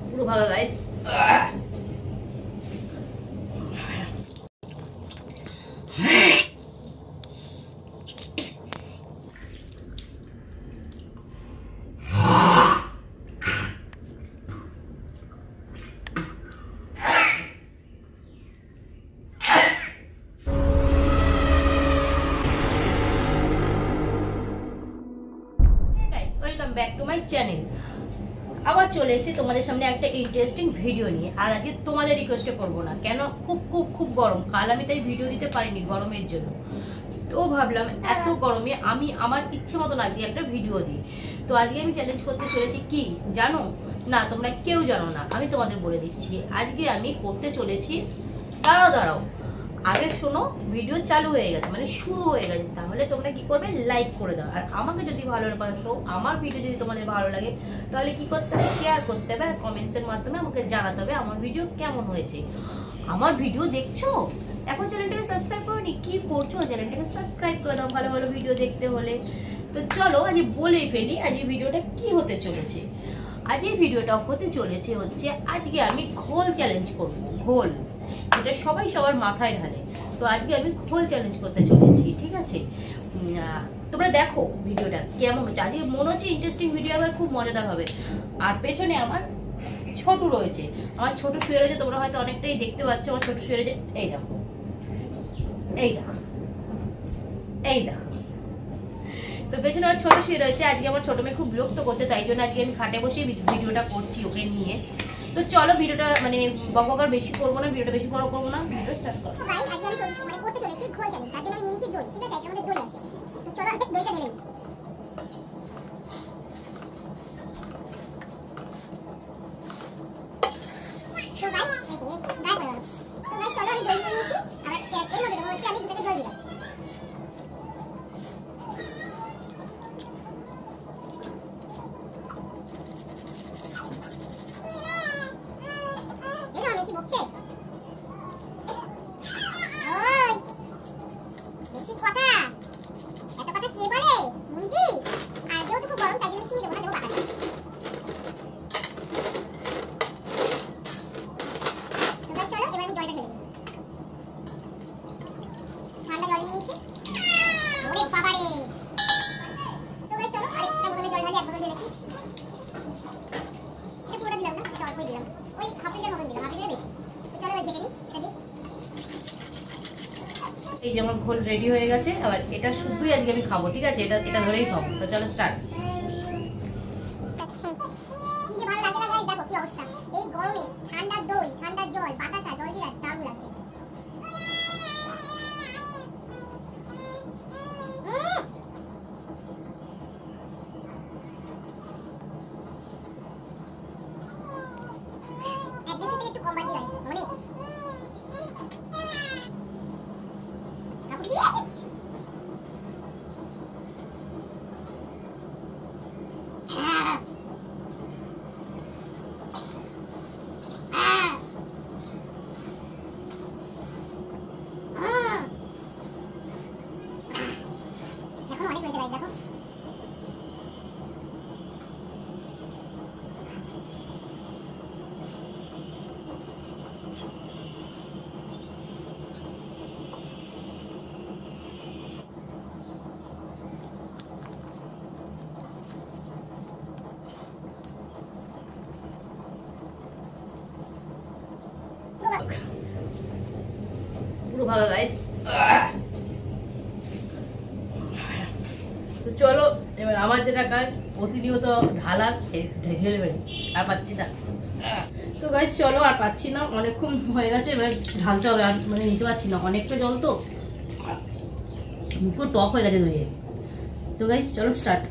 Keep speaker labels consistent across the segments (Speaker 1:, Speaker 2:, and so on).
Speaker 1: পুরো ভালো guys. Back to my channel. আবার চলে এসেছি তোমাদের সামনে একটা ইন্টারেস্টিং ভিডিও নিয়ে। আর আজকে তোমাদের রিকোয়েস্টে করবো না, কেন খুব খুব খুব গরম। কাল আমি তাই ভিডিও দিতে পারিনি গরমের জন্য। তো ভাবলাম এত গরমে আমি আমার ইচ্ছে মতন আজকে একটা ভিডিও দিই। তো আজকে আমি চ্যালেঞ্জ করতে চলেছি কি জানো? না, তোমরা কেউ জানো না, আমি তোমাদের বলে দিচ্ছি। আজকে আমি করতে চলেছি, দাঁড়াও দাঁড়াও, আগে শোনো, ভিডিও চালু হয়ে গেছে মানে শুরু হয়ে গেছে। তাহলে তোমরা কি করবে? লাইক করে দাও। আর আমাকে যদি ভালোবাসো, আমার ভিডিও যদি তোমাদের ভালো লাগে, তাহলে কি করতে হবে? শেয়ার করতে হবে আর কমেন্টসের মাধ্যমে আমাকে জানাতে হবে আমার ভিডিও কেমন হয়েছে। আমার ভিডিও দেখছো, এখন চ্যানেলটাকে সাবস্ক্রাইব করোনি, কি করছো? চ্যানেলটাকে সাবস্ক্রাইব করে দাও ভালো ভালো ভিডিও দেখতে হলে। তো চলো আজ বলেই ফেলি আজ এই ভিডিওটা কি হতে চলেছে। আজকের ভিডিওটা হতে চলেছে হচ্ছে আজকে আমি ঘোল চ্যালেঞ্জ করব। ঘোল, এটা সবাই সবার মাথায় ঢালে। তো আজকে আমি ঘোল চ্যালেঞ্জ করতে চলেছি, ঠিক আছে? তোমরা দেখো ভিডিওটা কেমন হচ্ছে। আজকে মনে হচ্ছে ইন্টারেস্টিং ভিডিও হবে, খুব মজাদার হবে। আর পেছনে আমার ছোট রয়েছে, আমার ছোট শুয়ে রয়েছে, তোমরা হয়তো অনেকটাই দেখতে পাচ্ছ আমার ছোট শুয়ে রয়েছে। এই দেখো, এই দেখো, এই দেখো। তো পেছনে আমার ছোট শুয়ে রয়েছে। আজকে আমার ছোট মেয়ে খুব বিরক্ত করছে, তাই জন্য আজকে আমি খাটে বসে ভিডিওটা করছি ওকে নিয়ে। তো চলো ভিডিওটা মানে বকবকার বেশি করবো না, ভিডিওটা বেশি বড় করবো না, ভিডিও স্টার্ট করো।
Speaker 2: তো গাইস আজকে আমি মানে করতে চলেছি ঘোল চ্যালেঞ্জ। তার জন্য আমি নিয়েছি দই, ঠিক আছে? আমাদের দই আছে। তো চলো আজকে দইটা ঢেলে নিই। তো গাইস গাইস হয়ে গেল। তো গাইস চলো আমি দই নিয়েছি। আর এর মধ্যে দেবো হচ্ছে আমি দুটো দই দিলাম। এটা আমি কি বকছে? বেশি কথা, এত কথা কে বলে? মুন্দি। আর যেহেতু খুব গরম, তাই জন্য চিনি দেবো না, দেবো বাতাসা। তো চলো এবার আমি জলটা ঢেলে দিই। ঠান্ডা জল নিয়ে নিয়েছি। ওরে বাবারে। তো গাইস চলো আরেকটা বোতলে জল ঢালি, এক বোতল ঢেলেছি। এটা পুরোটা দিলাম না, এটা অল্পই দিলাম, ওই হাফ লিটার মতন দিলাম, হাফ লিটার বেশি। তো চলো এবার ঢেকে নিই এটা দিয়ে।
Speaker 1: এই যে আমার ঘোল রেডি হয়ে গেছে। আবার এটা শুধুই আজকে আমি খাবো, ঠিক আছে? এটা এটা ধরেই খাবো। তো চলো স্টার্ট।
Speaker 2: কি যে ভালো লাগে না গাইস, দেখো কি অবস্থা। এই গরমে ঠান্ডা দই, ঠান্ডা জল, বাতাসা, জলজিরা দারুণ লাগছে। একদম থেকে একটু কম বাজি গাইস, অনেক। এখন অনেক হয়েছে গাইস, দেখো।
Speaker 1: পুরো ভালো গাইস। তো চলো এবার আমার যেটা কাজ প্রতিনিয়ত ঢালার, সে ঢেলে ফেলি। আর পাচ্ছি না। তো গাইস চলো, আর পাচ্ছি না, অনেকক্ষণ হয়ে গেছে, এবার ঢালতে হবে। আর মানে নিতে পারছি না, অনেকটা জল তো পুরো টক হয়ে গেছে দইয়ে। তো গাইস চলো স্টার্ট।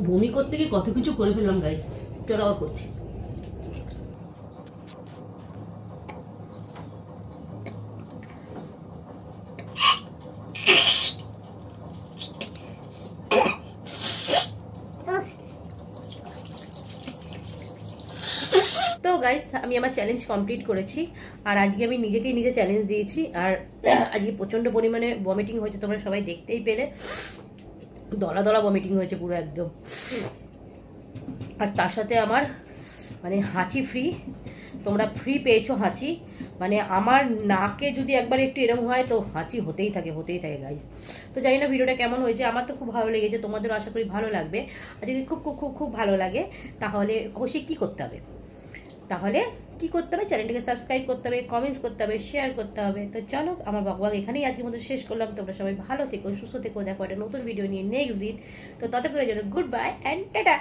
Speaker 1: বমি করতে গিয়ে কত কিছু করে ফেললাম গাইস, চলো আবার করছি। তো গাইস আমি আমার চ্যালেঞ্জ কমপ্লিট করেছি, আর আজকে আমি নিজেকেই নিজে চ্যালেঞ্জ দিয়েছি। আর আজকে প্রচন্ড পরিমাণে ভমিটিং হয়েছে, তোমরা সবাই দেখতেই পেলে, দলা দলা ভমিটিং হয়েছে পুরো একদম। আর তার সাথে আমার মানে হাঁচি ফ্রি, তোমরা ফ্রি পেয়েছো হাঁচি। মানে আমার নাকে যদি একবার একটু এরকম হয় তো হাঁচি হতেই থাকে গাইস। তো জানি না ভিডিওটা কেমন হয়েছে, আমার তো খুব ভালো লেগেছে, তোমাদেরও আশা করি ভালো লাগবে। আর যদি খুব খুব খুব খুব ভালো লাগে তাহলে অবশ্যই কি করতে হবে, চ্যানেলটাকে সাবস্ক্রাইব করতে হবে, কমেন্টস করতে হবে, শেয়ার করতে হবে। তো চলো আমার বকবক এখানেই আজকের মতো শেষ করলাম। তোমরা সবাই ভালো থেকো, সুস্থ থেকো, দেখো একটা নতুন ভিডিও নিয়ে নেক্সট দিন। তো ততক্ষণের জন্য গুড বাই অ্যান্ড টাটা।